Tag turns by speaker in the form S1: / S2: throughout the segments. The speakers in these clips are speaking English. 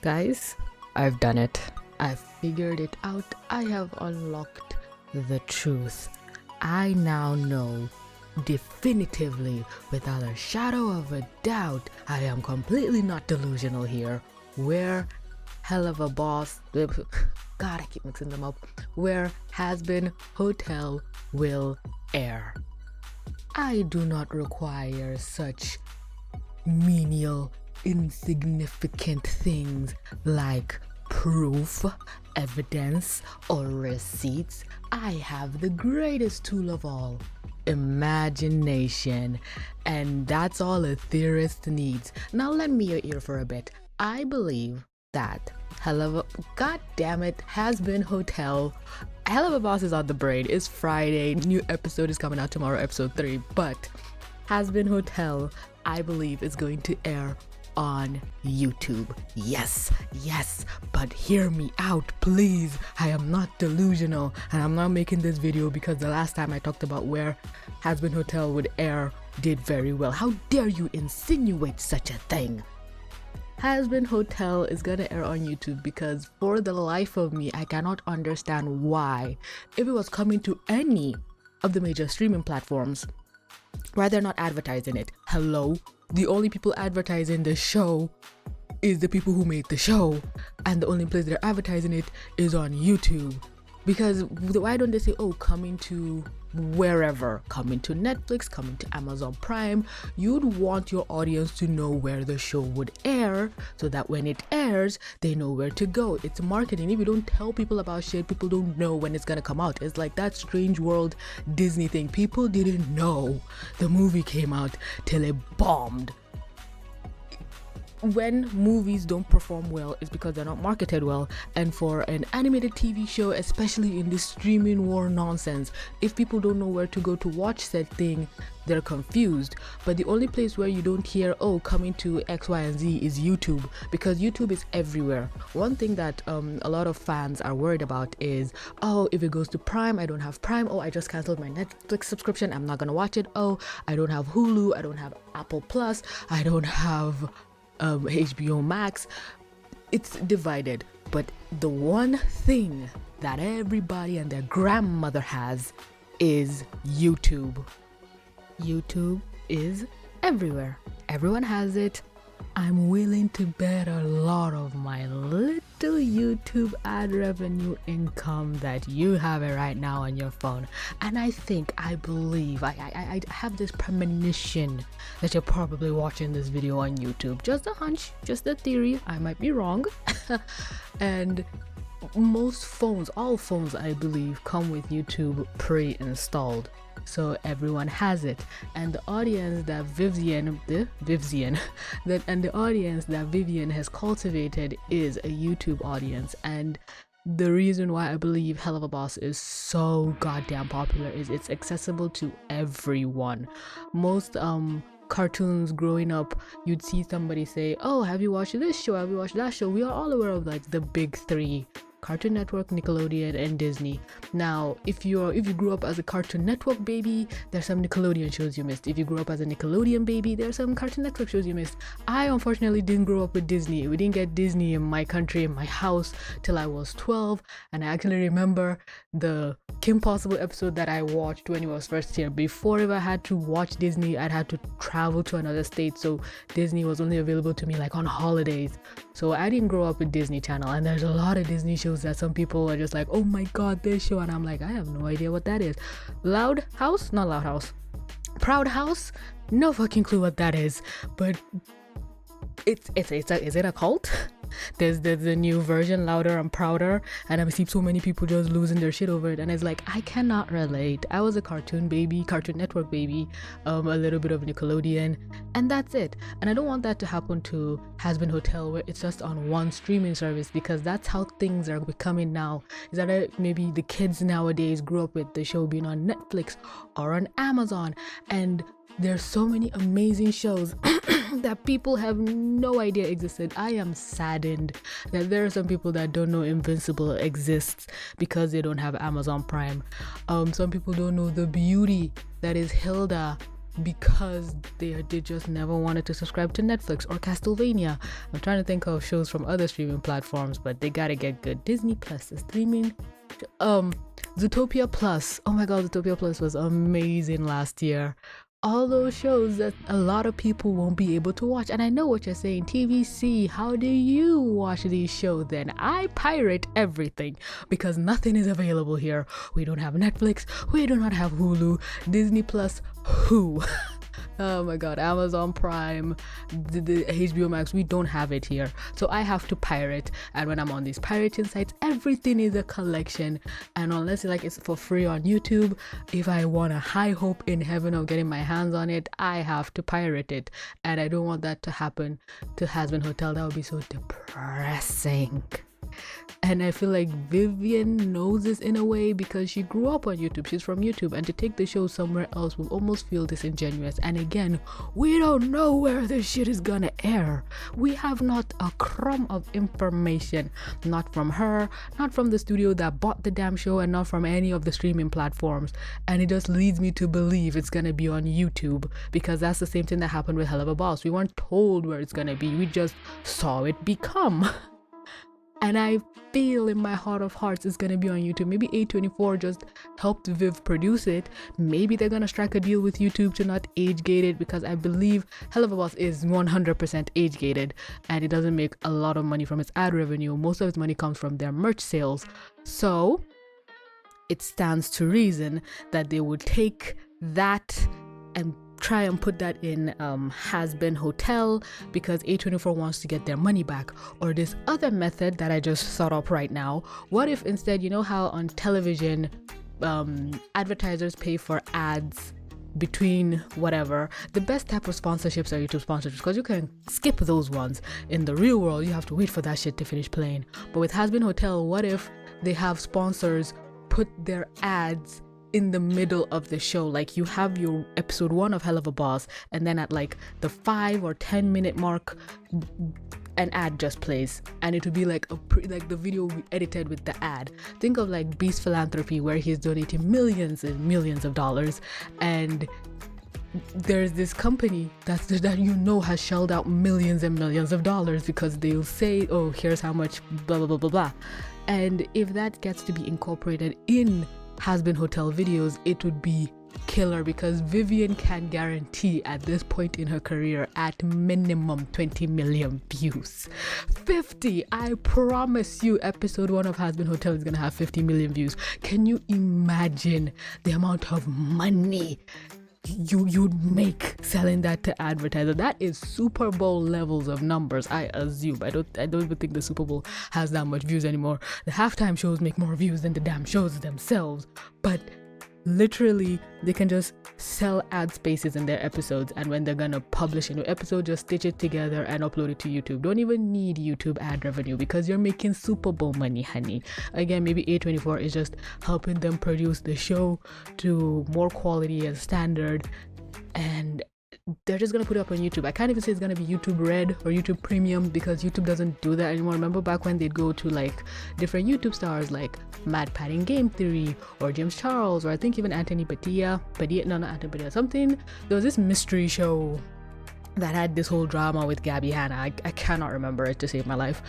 S1: Guys, I've done it. I've figured it out. I have unlocked the truth. I now know definitively, without a shadow of a doubt, I am completely not delusional here, where Helluva Boss, God, I keep mixing them up, where Hazbin Hotel will air. I do not require such menial, insignificant things like proof, evidence, or receipts. I have the greatest tool of all, imagination, and that's all a theorist needs. Now lend me your ear for a bit. I believe that God damn it, Hazbin Hotel. Helluva Boss is on the brain. It's Friday. New episode is coming out tomorrow, episode 3. But Hazbin Hotel, I believe, is going to air on YouTube. Yes, but hear me out, please. I am not delusional, and I'm not making this video because the last time I talked about where Hazbin Hotel would air did very well. How dare you insinuate such a thing? Hazbin Hotel is gonna air on YouTube because for the life of me, I cannot understand why, if it was coming to any of the major streaming platforms, why they're not advertising it. Hello? The only people advertising the show is the people who made the show, and the only place they're advertising it is on YouTube. Because why don't they say, oh, coming to wherever, coming to Netflix, coming to Amazon Prime? You'd want your audience to know where the show would air so that when it airs, they know where to go. It's marketing. If you don't tell people about shit, people don't know when it's gonna come out. It's like that Strange World Disney thing. People didn't know the movie came out till it bombed. When movies don't perform well, it's because they're not marketed well. And for an animated TV show, especially in this streaming war nonsense, if people don't know where to go to watch said thing, they're confused. But the only place where you don't hear, oh, coming to X, Y, and Z is YouTube, because YouTube is everywhere. One thing that a lot of fans are worried about is, oh, if it goes to Prime, I don't have Prime. Oh, I just canceled my Netflix subscription, I'm not gonna watch it. Oh, I don't have Hulu, I don't have Apple Plus, I don't have HBO Max. It's divided, but the one thing that everybody and their grandmother has is YouTube. YouTube is everywhere. Everyone has it. I'm willing to bet a lot of my little YouTube ad revenue income that you have it right now on your phone. And I believe, I have this premonition that you're probably watching this video on YouTube. Just a hunch, just a theory. I might be wrong. And most phones, all phones I believe, come with YouTube pre-installed. So everyone has it, and the audience that Vivian has cultivated is a YouTube audience. And the reason why I believe Helluva Boss is so goddamn popular is it's accessible to everyone. Most cartoons growing up, you'd see somebody say, oh, have you watched this show, have you watched that show? We are all aware of like the big three: Cartoon Network, Nickelodeon, and Disney. Now, if you grew up as a Cartoon Network baby, there's some Nickelodeon shows you missed. If you grew up as a Nickelodeon baby, there's some Cartoon Network shows you missed. I unfortunately didn't grow up with Disney. We didn't get Disney in my country, in my house, till I was 12. And I actually remember the Kim Possible episode that I watched when it was first here. Before, if I had to watch Disney, I'd had to travel to another state, so Disney was only available to me like on holidays. So I didn't grow up with Disney Channel, and there's a lot of Disney shows that some people are just like, oh my god, this show, and I'm like, I have no idea what that is. Loud House? Not Loud House. Proud House? No fucking clue what that is. But is it a cult? There's the new version, Louder and Prouder, and I see so many people just losing their shit over it, and it's like, I cannot relate. I was a cartoon baby, Cartoon Network baby, a little bit of Nickelodeon, and that's it. And I don't want that to happen to Hazbin Hotel, where it's just on one streaming service, because that's how things are becoming now. Is that maybe the kids nowadays grew up with the show being on Netflix or on Amazon, and there's so many amazing shows that people have no idea existed. I am saddened that there are some people that don't know Invincible exists because they don't have Amazon Prime. Some people don't know the beauty that is Hilda because they just never wanted to subscribe to Netflix or Castlevania. I'm trying to think of shows from other streaming platforms, but they gotta get good. Disney Plus is streaming. Zootopia Plus. Oh my god, Zootopia Plus was amazing last year. All those shows that a lot of people won't be able to watch. And I know what you're saying, TVC, how do you watch these shows then? I pirate everything because nothing is available here. We don't have Netflix, we do not have Hulu, Disney Plus, who? Oh my god, Amazon Prime, the HBO Max, we don't have it here. So I have to pirate, and when I'm on these pirating sites, everything is a collection, and unless it's for free on YouTube, if I want a high hope in heaven of getting my hands on it, I have to pirate it, and I don't want that to happen to Hazbin Hotel. That would be so depressing. And I feel like Vivian knows this in a way because she grew up on YouTube. She's from YouTube, and to take the show somewhere else will almost feel disingenuous. And again, we don't know where this shit is gonna air. We have not a crumb of information, not from her, not from the studio that bought the damn show, and not from any of the streaming platforms. And it just leads me to believe it's gonna be on YouTube, because that's the same thing that happened with Helluva Boss. We weren't told where it's gonna be, we just saw it become. And I feel in my heart of hearts it's gonna be on YouTube. Maybe A24 just helped Viv produce it. Maybe they're gonna strike a deal with YouTube to not age gate it, because I believe Helluva Boss is 100% age gated, and it doesn't make a lot of money from its ad revenue. Most of its money comes from their merch sales. So it stands to reason that they would take that and try and put that in Habin Hotel, because A24 wants to get their money back. Or this other method that I just thought up right now, what if instead, you know how on television advertisers pay for ads between whatever, the best type of sponsorships are YouTube sponsorships, because you can skip those ones. In the real world you have to wait for that shit to finish playing. But with Habin Hotel, what if they have sponsors put their ads in the middle of the show? Like, you have your episode 1 of Helluva Boss, and then at like the 5 or 10 minute mark an ad just plays, and it would be like like the video will be edited with the ad. Think of like Beast Philanthropy, where he's donating millions and millions of dollars, and there's this company that has shelled out millions and millions of dollars, because they'll say, oh, here's how much blah blah blah blah blah. And if that gets to be incorporated in Hazbin Hotel videos, it would be killer, because Vivian can guarantee at this point in her career at minimum 20 million views. 50, I promise you, episode 1 of Hazbin Hotel is gonna have 50 million views. Can you imagine the amount of money you'd make selling that to advertiser? That is Super Bowl levels of numbers, I assume. I don't even think the Super Bowl has that much views anymore. The halftime shows make more views than the damn shows themselves, but literally they can just sell ad spaces in their episodes, and when they're gonna publish a new episode, just stitch it together and upload it to YouTube. Don't even need YouTube ad revenue, because you're making Super Bowl money, honey. Again, maybe A24 is just helping them produce the show to more quality and standard, and they're just gonna put it up on YouTube. I can't even say it's gonna be YouTube Red or YouTube Premium, because YouTube doesn't do that anymore. Remember back when they'd go to like different YouTube stars like Mad Patting Game Theory or James Charles, or I think even Anthony Padilla, no, not Anthony Padilla, something. There was this mystery show that had this whole drama with Gabby Hanna. I cannot remember it to save my life.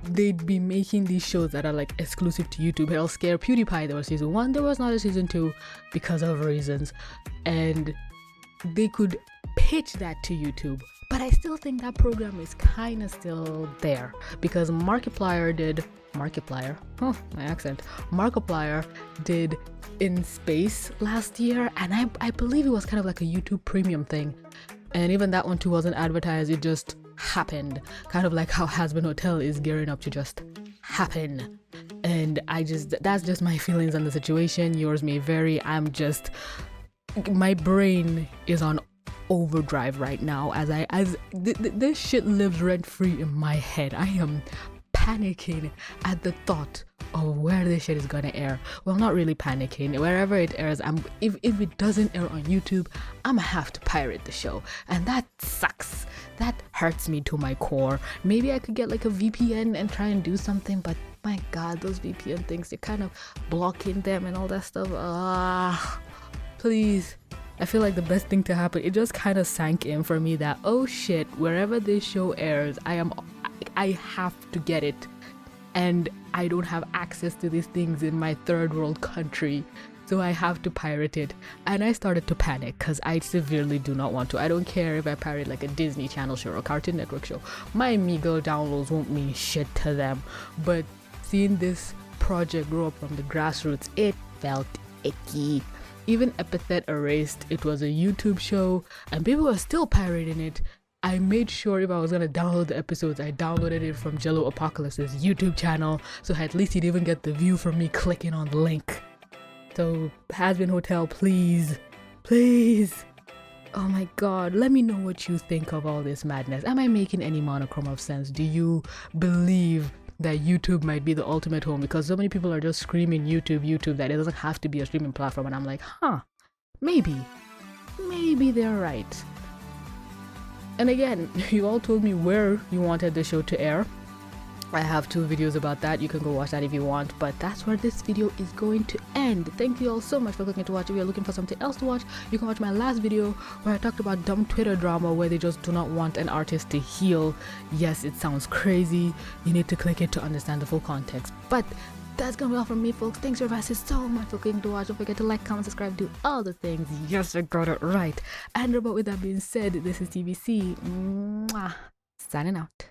S1: They'd be making these shows that are like exclusive to YouTube. It'll scare PewDiePie. There was season 1, there was not a season 2 because of reasons, and they could pitch that to YouTube. But I still think that program is kind of still there, because Markiplier did In Space last year, and I believe it was kind of like a YouTube Premium thing, and even that one too wasn't advertised. It just happened, kind of like how Hazbin Hotel is gearing up to just happen. And that's just my feelings on the situation. Yours may vary. My brain is on overdrive right now as this shit lives rent free in my head. I am panicking at the thought of where this shit is gonna air. Well, not really panicking. Wherever it airs, if it doesn't air on YouTube, I'm gonna have to pirate the show, and that sucks. That hurts me to my core. Maybe I could get like a VPN and try and do something, but my god, those VPN things, they're kind of blocking them and all that stuff. Please I feel like the best thing to happen, it just kind of sank in for me that, oh shit, wherever this show airs, I have to get it, and I don't have access to these things in my third world country, so I have to pirate it. And I started to panic because I severely do not want to. I don't care if I pirate like a Disney Channel show or a Cartoon Network show. My meager downloads won't mean shit to them. But seeing this project grow up from the grassroots, it felt icky. Even Epithet erased, it was a YouTube show and people were still pirating it. I made sure if I was gonna download the episodes, I downloaded it from Jello Apocalypse's YouTube channel, so at least he'd even get the view from me clicking on the link. So Hazbin Hotel, please, please. Oh my god, let me know what you think of all this madness. Am I making any monochrome of sense? Do you believe that YouTube might be the ultimate home? Because so many people are just screaming YouTube, that it doesn't have to be a streaming platform, and I'm like, maybe they're right. And again, you all told me where you wanted the show to air. I have 2 videos about that. You can go watch that if you want, but that's where this video is going to end. Thank you all so much for clicking to watch. If you're looking for something else to watch, you can watch my last video where I talked about dumb Twitter drama where they just do not want an artist to heal. Yes, it sounds crazy. You need to click it to understand the full context. But that's gonna be all from me, folks. Thanks for so much for clicking to watch. Don't forget to like, comment, subscribe, do all the things. Yes, I got it right. And with that being said, this is TBC. Mwah. Signing out.